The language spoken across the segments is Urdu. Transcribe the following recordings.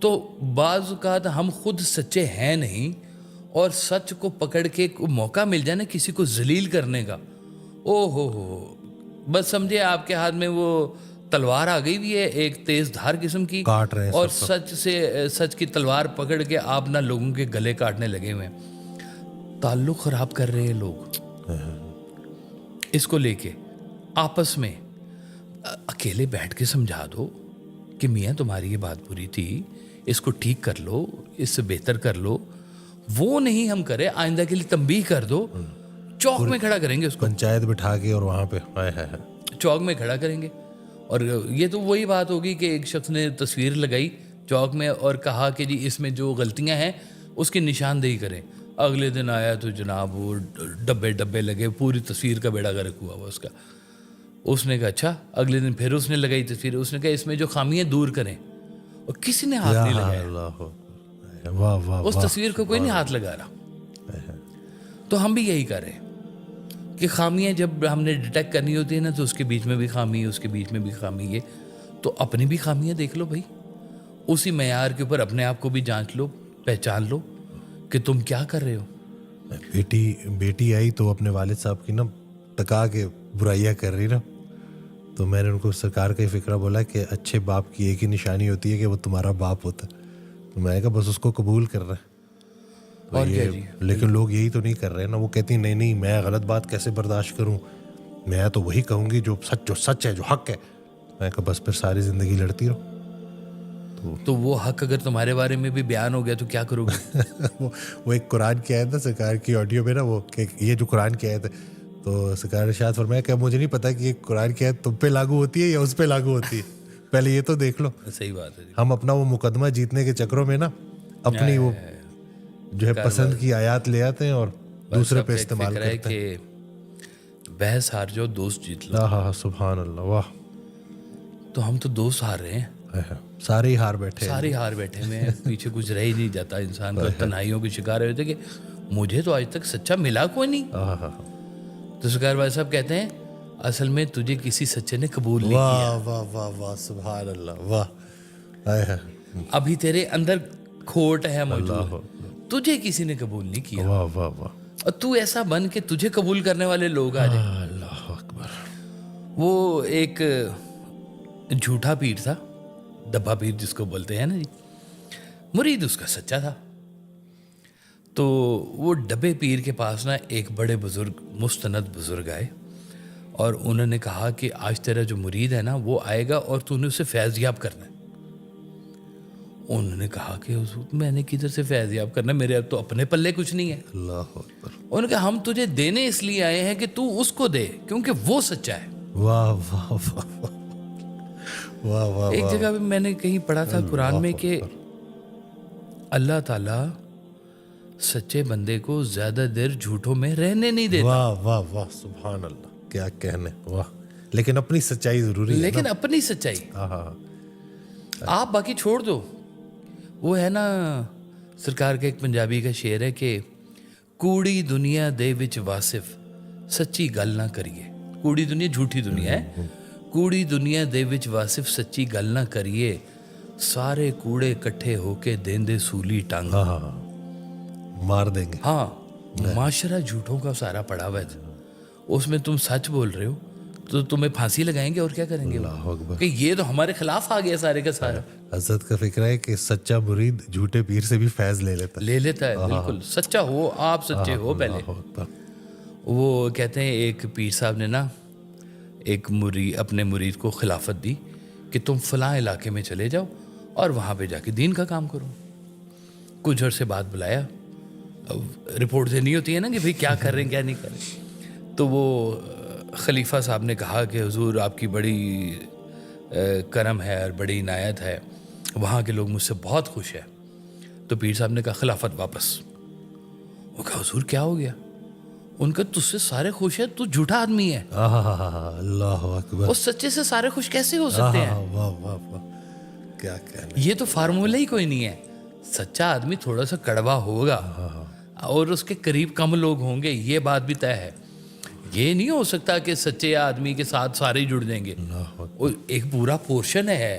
تو بعض اوقات ہم خود سچے ہیں نہیں، اور سچ کو پکڑ کے موقع مل جائے نا کسی کو ذلیل کرنے کا، او ہو بس سمجھے آپ کے ہاتھ میں وہ تلوار آ گئی بھی ہے ایک تیز دھار قسم کی، کاٹ رہے ہیں اور سب کو. سچ کی تلوار پکڑ کے آپ نہ لوگوں کے گلے کاٹنے لگے ہوئے ہیں. تعلق خراب کر رہے ہیں لوگ اس کو لے کے. آپس میں اکیلے بیٹھ کے سمجھا دو کہ میاں تمہاری یہ بات بری تھی، اس کو ٹھیک کر لو، اس سے بہتر کر لو. وہ نہیں ہم کرے، آئندہ کے لیے تنبیہ کر دو، چوک میں کھڑا کریں گے اس کو، پنچایت بٹھا کے اور وہاں پہ چوک میں کھڑا کریں گے. اور یہ تو وہی بات ہوگی کہ ایک شخص نے تصویر لگائی چوک میں اور کہا کہ جی اس میں جو غلطیاں ہیں اس کی نشاندہی کریں. اگلے دن آیا تو جناب وہ ڈبے لگے، پوری تصویر کا بیڑا غرق ہوا اس کا. اس نے کہا اچھا. اگلے دن پھر اس نے لگائی تصویر، اس نے کہا اس میں جو خامیاں دور کریں، اور کسی نے ہاتھ نہیں لگایا. اس تصویر کو کوئی نہیں ہاتھ لگا رہا. تو ہم بھی یہی کر رہے ہیں کہ خامیاں جب ہم نے ڈیٹیکٹ کرنی ہوتی ہے نا تو اس کے بیچ میں بھی خامی، اس کے بیچ میں بھی خامی ہے. تو اپنی بھی خامیاں دیکھ لو بھائی، اسی معیار کے اوپر اپنے آپ کو بھی جانچ لو، پہچان لو کہ تم کیا کر رہے ہو. بیٹی آئی تو اپنے والد صاحب کی نا ٹکا کے برائیاں کر رہی نا، تو میں نے ان کو سرکار کا ہی فکرہ بولا کہ اچھے باپ کی ایک ہی نشانی ہوتی ہے کہ وہ تمہارا باپ ہوتا ہے. تو میں نے کہا بس اس کو قبول کر رہا ہے. اور کیا جی. لیکن لوگ یہی تو نہیں کر رہے نا. وہ کہتی ہیں نہیں میں غلط بات کیسے برداشت کروں، میں تو وہی کہوں گی جو سچ ہے، جو حق ہے. میں کہا بس پھر ساری زندگی لڑتی رہو. تو وہ حق اگر تمہارے بارے میں بھی بیان ہو گیا تو کیا کرو گے؟ وہ ایک قرآن کی آیت نا سرکار کی آڈیو میں نا، وہ کہ یہ جو قرآن کی آیت ہے، تو سرکار ارشاد فرمایا کہ مجھے نہیں پتا کہ یہ قرآن کی آیت تم پہ لاگو ہوتی ہے یا اس پہ لاگو ہوتی ہے، پہلے یہ تو دیکھ لو. صحیح بات ہے. ہم اپنا وہ مقدمہ جیتنے کے چکروں میں نا اپنی وہ جو ہے پسند کی آیات لے آتے ہیں اور دوسرے پہ استعمال کرتے ہیں. کہ بحث ہار جو دوست جیت لو. ہاں سبحان اللہ. واہ. تو ہم تو دوست ہار رہے ہیں، سارے ہی ہار بیٹھے میں پیچھے کچھ رہ ہی نہیں جاتا انسان کا. تنہائیوں کے شکار ہوئے تھے کہ مجھے تو آج تک سچا ملا کوئی نہیں. تو سرکار بھائی صاحب کہتے ہیں اصل میں تجھے کسی سچے نے قبول نہیں کیا. واہ واہ واہ سبحان اللہ. واہ. ابھی تیرے اندر کھوٹ ہے موجود، تجھے کسی نے قبول نہیں کیا. واہ واہ واہ. اور تو ایسا بن کہ تجھے قبول کرنے والے لوگ آ جائیں. اللہ اکبر. وہ ایک جھوٹا پیر تھا، ڈبا پیر جس کو بولتے ہیں نا جی، مرید اس کا سچا تھا. تو وہ ڈبے پیر کے پاس نا ایک بڑے بزرگ، مستند بزرگ آئے، اور انہوں نے کہا کہ آج تیرا جو مرید ہے نا وہ آئے گا اور تو نے اسے فیض یاب کرنا ہے. انہوں نے کہا کہ حضور میں نے کدھر سے فیض یاب کرنا ہے، میرے اب تو اپنے پلے کچھ نہیں ہے. اللہ اکبر. انہوں نے کہا ہم تجھے دینے اس لیے آئے ہیں کہ تو اس کو دے کیونکہ وہ سچا ہے. واہ واہ واہ واہ واہ. ایک جگہ بھی میں نے کہیں پڑھا تھا قرآن میں کہ اللہ تعالیٰ سچے بندے کو زیادہ دیر جھوٹوں میں رہنے نہیں دیتا. واہ واہ واہ سبحان اللہ. کیا کہنے. واہ. لیکن اپنی سچائی ضروری ہے. لیکن اپنی سچائی آپ باقی چھوڑ دو. وہ ہے نا سرکار کا ایک پنجابی کا شعر ہے کہ کوڑی دنیا دے وچ واصف سچی گل نہ کریے. کوڑی دنیا جھوٹی دنیا ہے. کوڑی دنیا دے وچ واصف سچی گل نہ کریے، سارے کوڑے کٹھے ہو کے دیندے سولی ٹانگ. مار دیں گے. ہاں معاشرہ جھوٹوں کا سارا پڑا ہوا ہے. اس میں تم سچ بول رہے ہو تو تمہیں پھانسی لگائیں گے اور کیا کریں گے. اللہ اکبر. کہ یہ تو ہمارے خلاف آ گیا سارے کا سارا. حضرت کا فکر ہے کہ سچا مرید جھوٹے پیر سے بھی فیض لے لیتا ہے. بالکل سچا ہو آپ، سچے ہو پہلے. وہ کہتے ہیں ایک پیر صاحب نے نا ایک اپنے مرید کو خلافت دی کہ تم فلاں علاقے میں چلے جاؤ اور وہاں پہ جا کے دین کا کام کرو. کچھ عرصے بعد بلایا، رپورٹ دینی ہوتی ہے نا کہ بھئی کیا کر رہے ہیں کیا نہیں کر رہے. تو وہ خلیفہ صاحب نے کہا کہ حضور آپ کی بڑی کرم ہے اور بڑی عنایت ہے، وہاں کے لوگ مجھ سے بہت خوش ہیں. تو پیر صاحب نے کہا خلافت واپس. وہ کہا حضور کیا ہو گیا؟ ان کا تجھ سے سارے خوش ہیں، تو جھوٹا آدمی ہے. اللہ اکبر. اور سچے سے سارے خوش کیسے ہو سکتے ہیں؟ واہ واہ واہ. کیا کہنا. یہ تو فارمولہ ہی کوئی نہیں ہے. سچا آدمی تھوڑا سا کڑوا ہوگا اور اس کے قریب کم لوگ ہوں گے، یہ بات بھی طے ہے. یہ نہیں ہو سکتا کہ سچے آدمی کے ساتھ سارے جڑ جائیں گے. ایک پورا پورشن ہے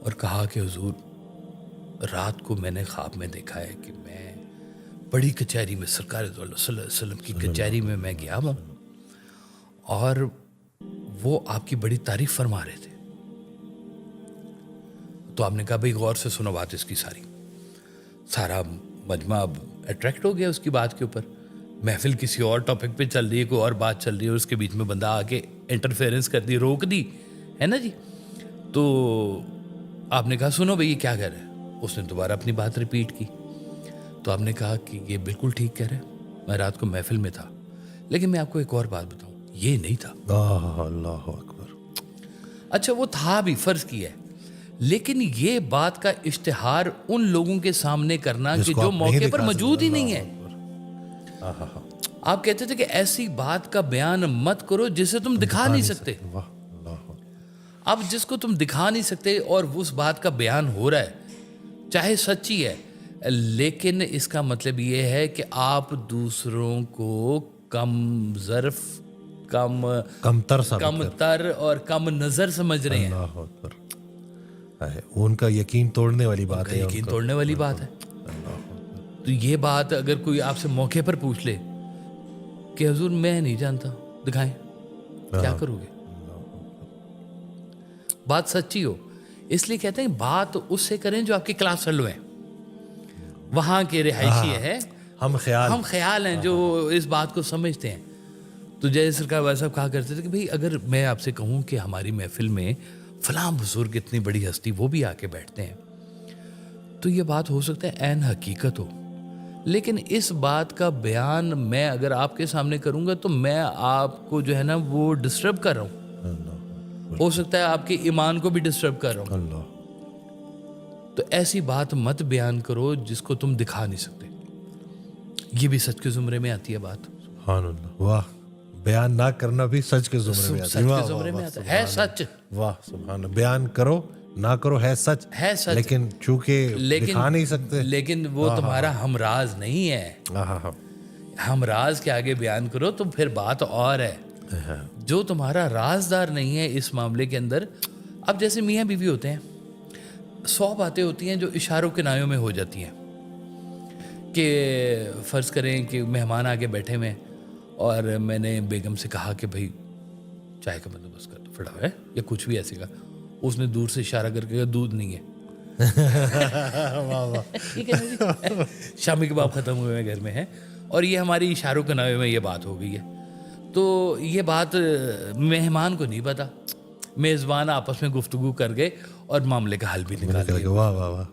اور کہا کہ حضور رات کو میں نے خواب میں دیکھا ہے کہ میں بڑی کچہری میں سرکار صلی اللہ علیہ وسلم کی کچہری میں گیا ہوں اور وہ آپ کی بڑی تعریف فرما رہے تھے. تو آپ نے کہا بھئی غور سے سنو بات اس کی سارا مجمع اب اٹریکٹ ہو گیا اس کی بات کے اوپر. محفل کسی اور ٹاپک پہ چل رہی ہے, کوئی اور بات چل رہی ہے, اور اس کے بیچ میں بندہ آ کے انٹرفیئرنس کر دی, روک دی ہے نا جی. تو آپ نے کہا سنو بھئی یہ کیا کہہ رہے ہیں. اس نے دوبارہ اپنی بات ریپیٹ کی. تو آپ نے کہا کہ یہ بالکل ٹھیک کہہ رہے ہیں, میں رات کو محفل میں تھا, لیکن میں آپ کو ایک اور بات بتاؤں, یہ نہیں تھا. اللہ اکبر. اچھا وہ تھا بھی, فرض کیا ہے, لیکن یہ بات کا اشتہار ان لوگوں کے سامنے کرنا کہ جو موقع پر موجود ہی نہیں ہے. آپ کہتے تھے کہ ایسی بات کا بیان مت کرو جسے تم دکھا نہیں سکتے. اب جس کو تم دکھا نہیں سکتے اور اس بات کا بیان ہو رہا ہے چاہے سچی ہے, لیکن اس کا مطلب یہ ہے کہ آپ دوسروں کو کم ظرف, کم تر اور کم نظر سمجھ رہے ہیں. اللہ اکبر. ان کا یقین توڑنے والی بات ہے. یقین توڑنے والی بات ہے. تو یہ بات اگر کوئی آپ سے موقع پر پوچھ لے کہ حضور میں نہیں جانتا, دکھائیں, کیا کرو گے؟ بات سچی ہو. اس لیے کہتے ہیں بات اس سے کریں جو آپ کی کلاس فیلو ہیں, وہاں کے رہائشی ہے, ہم خیال ہیں جو اس بات کو سمجھتے ہیں. تو جیسے سرکار والا صاحب کہا کرتے تھے کہ بھئی اگر میں آپ سے کہوں کہ ہماری محفل میں فلاں بزرگ اتنی بڑی ہستی وہ بھی آ کے بیٹھتے ہیں, تو یہ بات ہو سکتا ہے عین حقیقت ہو, لیکن اس بات کا بیان میں اگر آپ کے سامنے کروں گا تو میں آپ کو جو ہے نا وہ ڈسٹرب کر رہا ہوں. ہو سکتا ہے آپ کے ایمان کو بھی ڈسٹرب کر رہا ہوں. تو ایسی بات مت بیان کرو جس کو تم دکھا نہیں سکتے. یہ بھی سچ کے زمرے میں آتی ہے بات. سبحان اللہ. واہ, بیان نہ کرنا بھی سچ کے زمرے میں آتا ہے. سچ. واہ سبحان اللہ. بیان کرو نہ کرو ہے سچ, لیکن چونکہ دکھا نہیں سکتے. لیکن وہ تمہارا ہمراز نہیں ہے. ہمراز کے آگے بیان کرو تو پھر بات اور ہے. جو تمہارا رازدار نہیں ہے اس معاملے کے اندر, اب جیسے میاں بیوی ہوتے ہیں, 100 باتیں ہوتی ہیں جو اشاروں کے نایوں میں ہو جاتی ہیں. کہ فرض کریں کہ مہمان آگے بیٹھے ہوئے اور میں نے بیگم سے کہا کہ بھائی چائے کا بندوبست کر دو پھڑا ہے یا کچھ بھی ایسے کا. اس نے دور سے اشارہ کر کے کہا دودھ نہیں ہے. شامی کباب ختم ہوئے ہیں گھر میں ہے, اور یہ ہماری اشاروں کے نایوں میں یہ بات ہو گئی ہے. تو یہ بات مہمان کو نہیں پتا, میزبان آپس میں گفتگو کر گئے اور معاملے کا حل بھی نکال لیا. واہ واہ واہ.